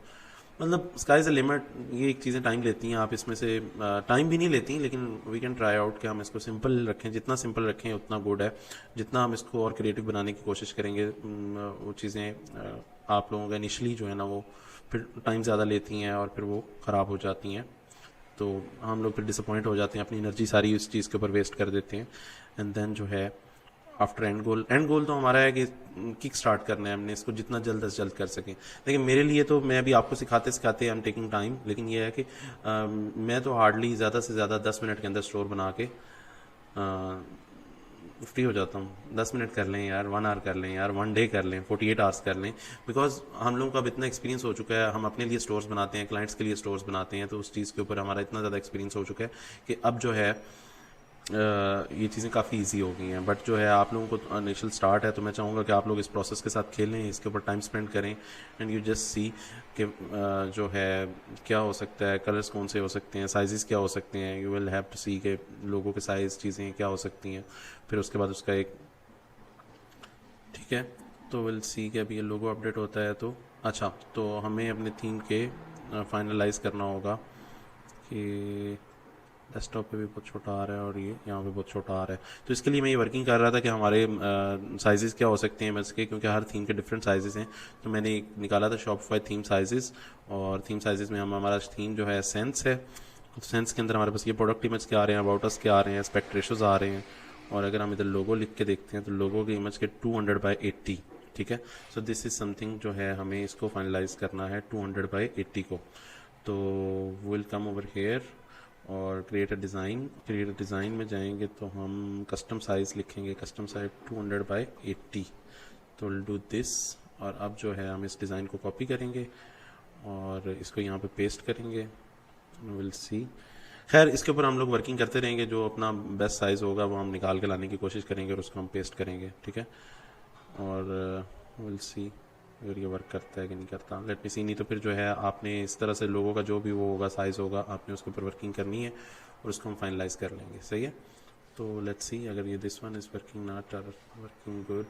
मतलब स्काई इज़ अ लिमिट। ये एक चीज़ें टाइम लेती हैं, आप इसमें से टाइम भी नहीं लेती, लेकिन वी कैन ट्राई आउट कि हम इसको सिंपल रखें, जितना सिंपल रखें उतना गुड है। जितना हम इसको और क्रिएटिव बनाने की कोशिश करेंगे वो चीज़ें आप लोगों का इनिशली जो है ना वो फिर टाइम ज़्यादा लेती हैं और फिर वो ख़राब हो जाती हैं, तो हम लोग फिर डिसअपॉइंट हो जाते हैं, अपनी एनर्जी सारी उस चीज़ के ऊपर वेस्ट कर देते हैं। एंड देन जो है आफ्टर एंड गोल तो हमारा है कि किक स्टार्ट करना है, हमने इसको जितना जल्द से जल्द कर सकें। लेकिन मेरे लिए तो मैं अभी आपको सिखाते सिखाते आई एम टेकिंग टाइम, लेकिन ये है कि मैं तो हार्डली ज़्यादा से ज़्यादा 10 मिनट के अंदर स्टोर बना के फ्री हो जाता हूँ। 10 मिनट कर लें यार, 1 आवर कर लें यार, 1 डे कर लें, 48 आवर्स कर लें, बिकॉज हम लोगों का अब इतना एक्सपीरियंस हो चुका है, हम अपने लिए स्टोर्स बनाते हैं, क्लाइंट्स के लिए स्टोर्स बनाते हैं, तो उस चीज़ के ऊपर हमारा इतना ज़्यादा एक्सपीरियंस हो चुका है कि अब जो है ये चीज़ें काफ़ी इजी हो गई हैं। बट जो है आप लोगों को इनिशियल स्टार्ट है, तो मैं चाहूँगा कि आप लोग इस प्रोसेस के साथ खेलें, इसके ऊपर टाइम स्पेंड करें एंड यू जस्ट सी कि जो है क्या हो सकता है, कलर्स कौन से हो सकते हैं, साइजेस क्या हो सकते हैं। यू विल हैव टू सी के लोगों के साइज़ चीज़ें क्या हो सकती हैं, फिर उसके बाद उसका एक ठीक है। तो विल सी कि अभी ये लोगो अपडेट होता है, तो अच्छा तो हमें अपने थीम के फाइनलाइज करना होगा कि डेस्कटॉप पे भी बहुत छोटा आ रहा है और ये यहाँ पे बहुत छोटा आ रहा है। तो इसके लिए मैं ये वर्किंग कर रहा था कि हमारे साइजेस क्या हो सकते हैं इसके, क्योंकि हर थीम के डिफरेंट साइजेस हैं। तो मैंने निकाला था शॉपिफाई थीम साइजेस, और थीम साइजेस में हमारा थीम जो है सेंस है। तो सेंस के अंदर हमारे पास ये प्रोडक्ट इमेज के आ रहे हैं, अबाउट अस के आ रहे हैं, एस्पेक्ट रेशोज आ रहे हैं, और अगर हम इधर लोगो लिख के देखते हैं तो लोगो के इमेज के 200/80, ठीक है। सो दिस इज़ समथिंग जो है हमें इसको फाइनलाइज करना है 200/80 को। तो विल कम ओवर हेयर और क्रिएट अ डिज़ाइन में जाएंगे तो हम कस्टम साइज़ लिखेंगे, कस्टम साइज 200/80। तो विल डू दिस, और अब जो है हम इस डिज़ाइन को कॉपी करेंगे और इसको यहाँ पे पेस्ट करेंगे, विल सी। खैर इसके ऊपर हम लोग वर्किंग करते रहेंगे, जो अपना बेस्ट साइज़ होगा वो हम निकाल के लाने की कोशिश करेंगे और उसको हम पेस्ट करेंगे, ठीक है। और विल सी अगर ये वर्क करता है कि नहीं करता, लेट मी सी। नहीं तो फिर जो है आपने इस तरह से लोगों का जो भी वो होगा साइज़ होगा, आपने उसके ऊपर वर्किंग करनी है और उसको हम फाइनलाइज कर लेंगे, सही है। तो लेट्स सी अगर ये this one is working not or working good,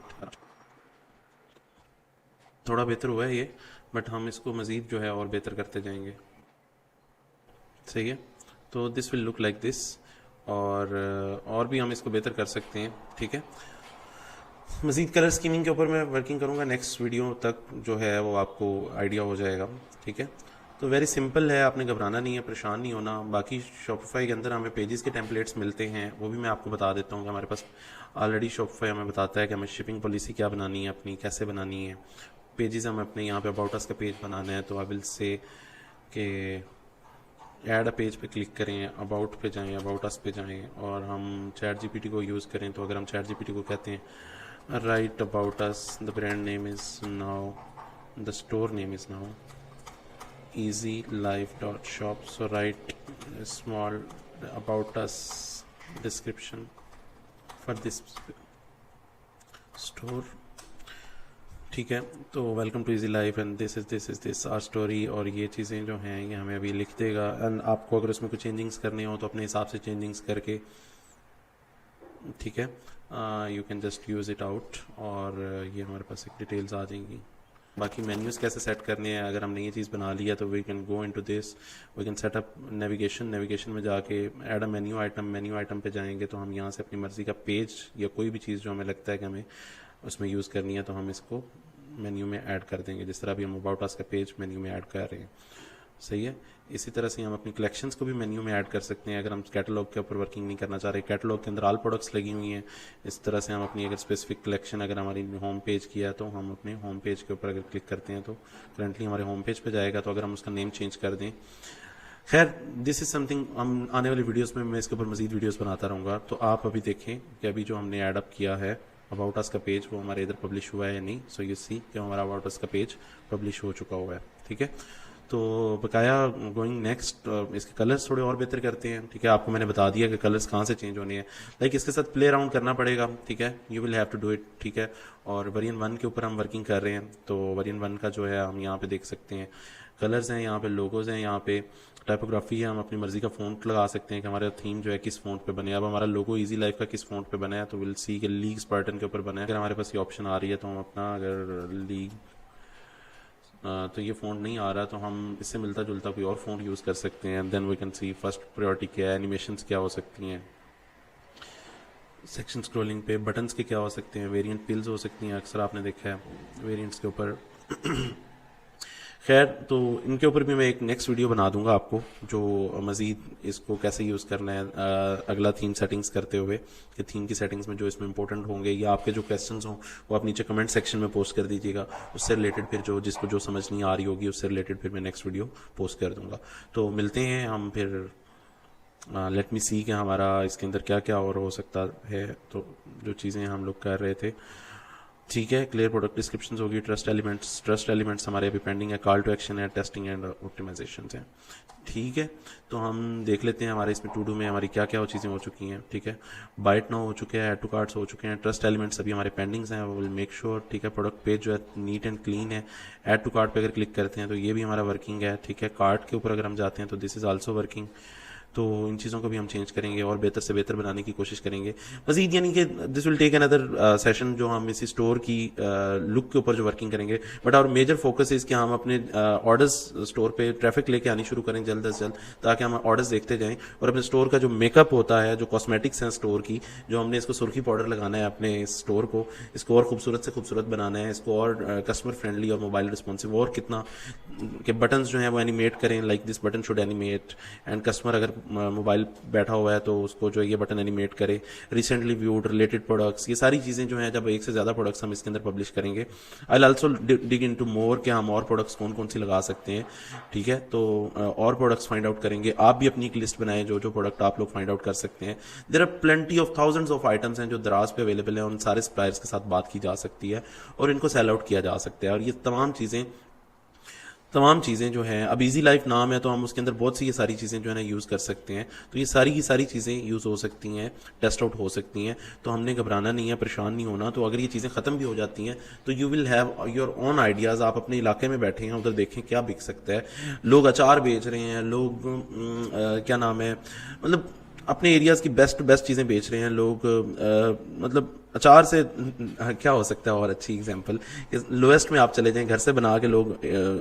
थोड़ा बेहतर हुआ है ये, बट हम इसको मज़ीद जो है और बेहतर करते जाएंगे, सही है। तो this will look like this, और भी हम इसको बेहतर कर सकते हैं, ठीक है। मज़ीद कलर स्कीमिंग के ऊपर मैं वर्किंग करूँगा, नेक्स्ट वीडियो तक जो है वो आपको आइडिया हो जाएगा, ठीक है। तो वेरी सिंपल है, आपने घबराना नहीं है, परेशान नहीं होना। बाकी शॉपिफाई के अंदर हमें पेजेस के टेम्पलेट्स मिलते हैं, वो भी मैं आपको बता देता हूँ कि हमारे पास ऑलरेडी शॉपिफाई हमें बताता है कि हमें शिपिंग पॉलिसी क्या बनानी है, अपनी कैसे बनानी है। पेजेस हम अपने यहाँ पे अबाउट अस का पेज बनाना है, तो आई विल से कि ऐड अ पेज पे क्लिक करें, अबाउट पे जाएं, अबाउट अस पे जाएं, और हम चैट जीपीटी को यूज़ करें। तो अगर हम चैट जीपीटी को कहते हैं right about us, the brand name is now, the store name is now easylife.shop, so write a small about us description for this store, ठीक है। तो welcome to easy life and this are story, और ये चीज़ें जो हैं ये हमें अभी लिख देगा। एंड आपको अगर उसमें कुछ चेंजिंग्स करने हो तो अपने हिसाब से चेंजिंग्स करके, ठीक है, you can just use it out, और ये हमारे पास एक डिटेल्स आ जाएंगी। बाकी मेन्यूज़ कैसे सेट करने हैं, अगर हमने ये चीज़ बना लिया तो we can go into this, we can set up navigation में जाके ऐड अ मेन्यू आइटम पे जाएंगे तो हम यहाँ से अपनी मर्ज़ी का पेज या कोई भी चीज़ जो हमें लगता है कि हमें उसमें यूज़ करनी है तो हम इसको मेन्यू में ऐड कर देंगे, जिस तरह भी हम अबाउट अस का पेज मेन्यू में ऐड कर रहे हैं, सही है। इसी तरह से हम अपनी कलेक्शंस को भी मेन्यू में ऐड कर सकते हैं, अगर हम कैटलॉग के ऊपर वर्किंग नहीं करना चाह रहे। कैटलॉग के अंदर ऑल प्रोडक्ट्स लगी हुई हैं, इस तरह से हम अपनी अगर स्पेसिफिक कलेक्शन अगर हमारी होम पेज की है तो हम अपने होम पेज के ऊपर अगर क्लिक करते हैं तो करंटली हमारे होम पेज पे जाएगा। तो अगर हम उसका नेम चेंज कर दें, खैर दिस इज़ समथिंग हम आने वाली वीडियोज़ में मैं इसके ऊपर मज़ीद वीडियोज़ बनाता रहूँगा। तो आप अभी देखें कि अभी जो हमने ऐड अप किया है अबाउट अस का पेज वो हमारे इधर पब्लिश हुआ है या नहीं। सो यू सी कि हमारा अबाउट अस का पेज पब्लिश हो चुका हुआ है, ठीक है। तो बकाया गोइंग नेक्स्ट इसके कलर्स थोड़े और बेहतर करते हैं, ठीक है। आपको मैंने बता दिया कि कलर्स कहाँ से चेंज होने हैं, लाइक इसके साथ प्ले अराउंड करना पड़ेगा, ठीक है। You will have to do it, ठीक है। और वेरिएंट 1 के ऊपर हम वर्किंग कर रहे हैं, तो वेरिएंट 1 का जो है हम यहाँ पे देख सकते हैं कलर्स हैं, यहाँ पे लोगोज हैं, यहाँ पे टाइपोग्राफी है। हम अपनी मर्जी का फ़ॉन्ट लगा सकते हैं कि हमारा थीम जो है किस फ़ॉन्ट पे बने। अब हमारा लोगो इजी लाइफ का किस फ़ॉन्ट पे बना है, तो विल सी कि लीग स्पार्टन के ऊपर बना है। अगर हमारे पास ये ऑप्शन आ रही है तो हम अपना, अगर लीग तो ये फ़ॉन्ट नहीं आ रहा तो हम इससे मिलता जुलता कोई और फ़ॉन्ट यूज़ कर सकते हैं। Then we can see first priority क्या है, एनिमेशंस क्या हो सकती हैं, सेक्शन स्क्रॉलिंग पे बटन्स के क्या हो सकते हैं, वेरिएंट पिल्स हो सकती हैं, अक्सर आपने देखा है वेरिएंट्स के ऊपर। खैर, तो इनके ऊपर भी मैं एक नेक्स्ट वीडियो बना दूंगा आपको, जो मज़ीद इसको कैसे यूज़ करना है अगला थीम सेटिंग्स करते हुए, कि थीम की सेटिंग्स में जो इसमें इंपॉर्टेंट होंगे या आपके जो क्वेश्चंस हों वो आप नीचे कमेंट सेक्शन में पोस्ट कर दीजिएगा। उससे रिलेटेड फिर जो जिसको जो समझ नहीं आ रही होगी उससे रिलेटेड फिर मैं नेक्स्ट वीडियो पोस्ट कर दूंगा। तो मिलते हैं हम फिर, लेट मी सी कि हमारा इसके अंदर क्या क्या और हो सकता है। तो जो चीज़ें हम लोग कर रहे थे, ठीक है, क्लियर प्रोडक्ट डिस्क्रिप्शन होगी, ट्रस्ट एलिमेंट्स हमारे अभी पेंडिंग है, कॉल टू एक्शन है, टेस्टिंग एंड ऑप्टिमाइजेशन है, ठीक है। तो हम देख लेते हैं हमारे इसमें टू डू में हमारी क्या क्या चीज़ें हो चुकी हैं, ठीक है। बाइट नाउ हो चुके हैं, ऐड टू कार्ट्स हो चुके हैं, ट्रस्ट एलिमेंट्स अभी हमारे पेंडिंग्स हैं, वो विल मेक श्योर, ठीक है। प्रोडक्ट पेज जो है नीट एंड क्लीन है। ऐड टू कार्ट पे अगर क्लिक करते हैं तो ये भी हमारा वर्किंग है, ठीक है। कार्ट के ऊपर अगर हम जाते हैं तो दिस इज़ आल्सो वर्किंग। तो इन चीज़ों को भी हम चेंज करेंगे और बेहतर से बेहतर बनाने की कोशिश करेंगे मजीद, यानी कि this will take another session जो हम इसी स्टोर की लुक के ऊपर जो वर्किंग करेंगे। But our major focus is कि हम अपने ऑर्डर्स स्टोर पे ट्रैफिक लेके आनी शुरू करें जल्द से जल्द, ताकि हम ऑर्डर्स देखते जाएं और अपने स्टोर का जो मेकअप होता है, जो कॉस्मेटिक्स हैं स्टोर की, जो हमने इसको सुर्खी पाउडर लगाना है अपने स्टोर को, इसको और खूबसूरत से खूबसूरत बनाना है, इसको और कस्टमर फ्रेंडली और मोबाइल रिस्पॉन्सिव और कितना के बटन्स जो हैं वो एनिमेट करें, like this button should animate, and customer अगर मोबाइल बैठा हुआ है तो उसको जो ये बटन एनिमेट करे, रिसेंटली व्यूड, रिलेटेड प्रोडक्ट्स, ये सारी चीज़ें जो हैं, जब एक से ज़्यादा प्रोडक्ट्स हम इसके अंदर पब्लिश करेंगे, I will also dig into more कि हम और प्रोडक्ट्स कौन कौन सी लगा सकते हैं, ठीक है। तो और प्रोडक्ट्स फाइंड आउट करेंगे। आप भी अपनी एक लिस्ट बनाएं जो जो प्रोडक्ट आप लोग फाइंड आउट कर सकते हैं। There are plenty of thousands of items हैं जो दराज पे अवेलेबल है, उन सारे सप्लायर्स के साथ बात की जा सकती है और इनको सेल आउट किया जा सकता है। और ये तमाम चीज़ें जो हैं, अब इजी लाइफ नाम है तो हम उसके अंदर बहुत सी ये सारी चीज़ें जो है ना यूज़ कर सकते हैं। तो ये सारी की सारी चीज़ें यूज़ हो सकती हैं, टेस्ट आउट हो सकती हैं। तो हमने घबराना नहीं है, परेशान नहीं होना। तो अगर ये चीज़ें ख़त्म भी हो जाती हैं तो you will have your own ideas. आप अपने इलाके में बैठे हैं, उधर देखें क्या बिक सकता है। लोग अचार बेच रहे हैं, लोग क्या नाम है, मतलब अपने एरियाज़ की बेस्ट चीज़ें बेच रहे हैं लोग। मतलब अचार से क्या हो सकता है और अच्छी एग्जांपल, लोएस्ट में आप चले जाएं, घर से बना के लोग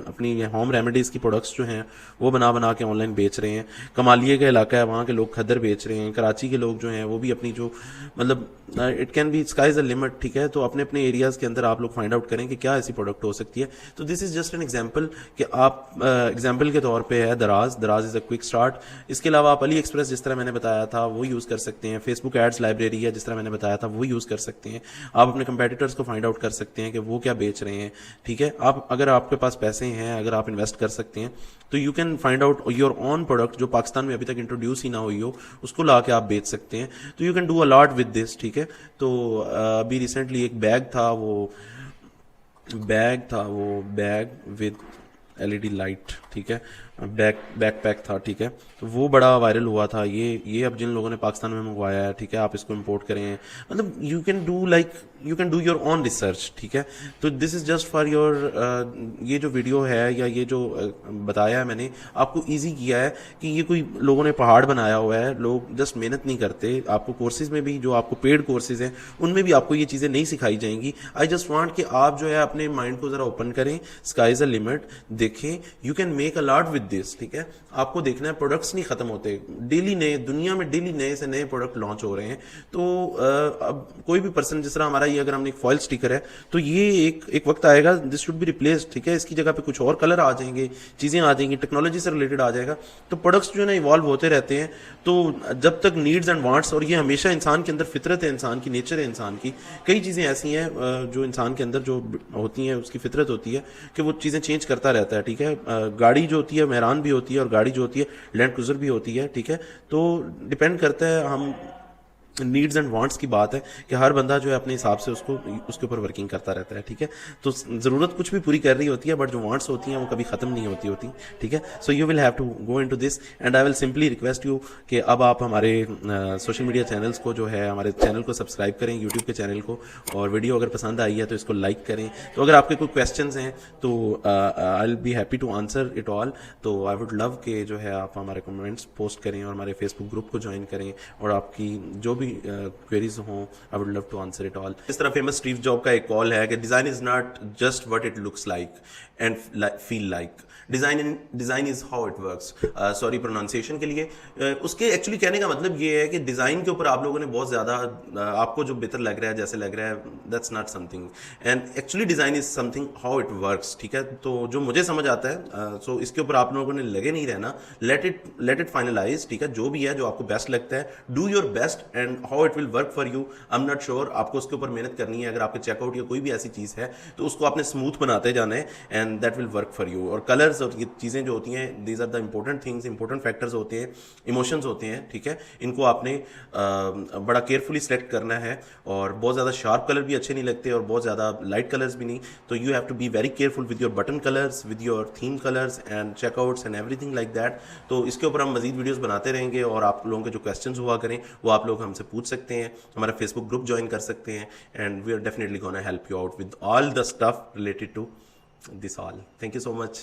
अपनी होम रेमेडीज़ की प्रोडक्ट्स जो हैं वो बना के ऑनलाइन बेच रहे हैं। कमालिए का इलाका है, वहाँ के लोग खद्दर बेच रहे हैं। कराची के लोग जो हैं वो भी अपनी जो, मतलब it can be sky is a limit, ठीक है। तो अपने अपने एरियाज़ के अंदर आप लोग फाइंड आउट करें कि क्या ऐसी प्रोडक्ट हो सकती है। तो this is just an example कि आप एग्जाम्पल के तौर पर है दराज इज़ अ क्विक स्टार्ट। इसके अलावा आप अली एक्सप्रेस जिस तरह मैंने बताया था वो यूज़ कर सकते हैं। फेसबुक एड्स लाइब्रेरी है जिस तरह मैंने बताया था वो यूज़ कर सकते हैं। आप अपने कंपेटिटर्स को फाइंड आउट कर सकते हैं कि वो क्या बेच रहे हैं, ठीक है। आप अगर आपके पास पैसे हैं, अगर आप इन्वेस्ट कर सकते हैं तो you can find out your own product जो पाकिस्तान में अभी तक इंट्रोड्यूस ही ना हुई हो, उसको ला के आप बेच सकते हैं। तो you can do a lot with this, ठीक है। तो अभी रिसेंटली एक बैग था वो विद एलईडी लाइट, ठीक है, बैकपैक था, ठीक है। तो वो बड़ा वायरल हुआ था। ये अब जिन लोगों ने पाकिस्तान में मंगवाया है, ठीक है, आप इसको इंपोर्ट करें, मतलब you can do your on research, ठीक है। तो this is just for your, ये जो वीडियो है या ये जो बताया है मैंने आपको इजी किया है कि ये कोई लोगों ने पहाड़ बनाया हुआ है। लोग जस्ट मेहनत नहीं करते। आपको कोर्सेज में भी, जो आपको पेड कोर्सेज हैं उनमें भी आपको ये चीज़ें नहीं सिखाई जाएंगी। आई जस्ट वांट कि आप जो है अपने माइंड को ज़रा ओपन करें, स्काई इज़ अ लिमिट, देखें, you can make a lot with this, ठीक है। आपको देखना है प्रोडक्ट्स नहीं खत्म होते, दुनिया में डेली नए से नए प्रोडक्ट लॉन्च हो रहे हैं। तो अब कोई भी पर्सन, जिस तरह हमारा ये, अगर हमने एक फॉइल स्टिकर है तो ये एक वक्त आएगा दिस शुड बी रिप्लेस्ड, ठीक है। इसकी जगह पे कुछ और कलर आ जाएंगे, चीजें आ जाएंगी, टेक्नोलॉजी से रिलेटेड आ जाएगा। तो प्रोडक्ट्स जो है ना इवॉल्व होते रहते हैं। तो जब तक नीड्स एंड वांट्स, और ये हमेशा इंसान के अंदर फितरत है, इंसान की नेचर है, इंसान की कई चीजें ऐसी हैं जो इंसान के अंदर जो होती हैं, उसकी फितरत होती है कि वो चीजें चेंज करता रहता है, ठीक है। गाड़ी जो होती है मेहरान भी होती है और गाड़ी जो होती है लैंड क्रूजर भी होती है, ठीक है। तो डिपेंड करता है हम नीड्स एंड वांट्स की बात है कि हर बंदा जो है अपने हिसाब से उसके ऊपर वर्किंग करता रहता है, ठीक है। तो ज़रूरत कुछ भी पूरी कर रही होती है, बट जो वांट्स होती हैं वो कभी ख़त्म नहीं होती, ठीक है। So you will have to go into this and I will simply request you कि अब आप हमारे सोशल मीडिया चैनल्स को जो है, हमारे चैनल को सब्सक्राइब करें, यूट्यूब के चैनल को, और वीडियो अगर पसंद आई है तो इसको लाइक करें। तो अगर आपके कोई क्वेश्चंस हैं तो I will be happy to answer it all. तो आई वुड लव के जो है आप हमारे कमेंट्स पोस्ट करें और हमारे फेसबुक ग्रुप को ज्वाइन करें, और आपकी जो भी क्वेरीज हों I would love to answer it all. इस तरह फेमस स्टीव जॉब का एक कॉल है कि design is not just what it looks like and feel like, design is how it works. Sorry pronunciation के लिए। उसके एक्चुअली कहने का मतलब ये है कि डिज़ाइन के ऊपर आप लोगों ने बहुत ज़्यादा आपको जो बेहतर लग रहा है, जैसे लग रहा है, that's not something, and actually design is something how it works, ठीक है। तो जो मुझे समझ आता है, सो इसके ऊपर आप लोगों ने लगे नहीं रहना, लेट इट फाइनलाइज, ठीक है। जो भी है, जो आपको बेस्ट लगता है, do your best and how it will work for you I am not sure. आपको उसके ऊपर मेहनत करनी है। अगर आपके चेकआउट या कोई भी ऐसी चीज़ है तो उसको आपने स्मूथ बनाते जाना है and that will work for you. और कलर्स और ये चीज़ें जो होती हैं, these are the important things, important factors होते हैं, इमोशंस होते हैं, ठीक है। इनको आपने बड़ा केयरफुली सेलेक्ट करना है, और बहुत ज़्यादा शार्प कलर भी अच्छे नहीं लगते और बहुत ज़्यादा लाइट कलर्स भी नहीं। तो you have to be very careful with your button colours, with your theme colours and checkouts and everything like that. तो इसके ऊपर हम मजीद वीडियोज़ बनाते रहेंगे, और आप लोगों के जो क्वेश्चंस हुआ करें वो आप लोग हमसे पूछ सकते हैं, हमारा फेसबुक ग्रुप ज्वाइन कर सकते हैं, and we are definitely gonna help you out with all the stuff related to this all. Thank you so much.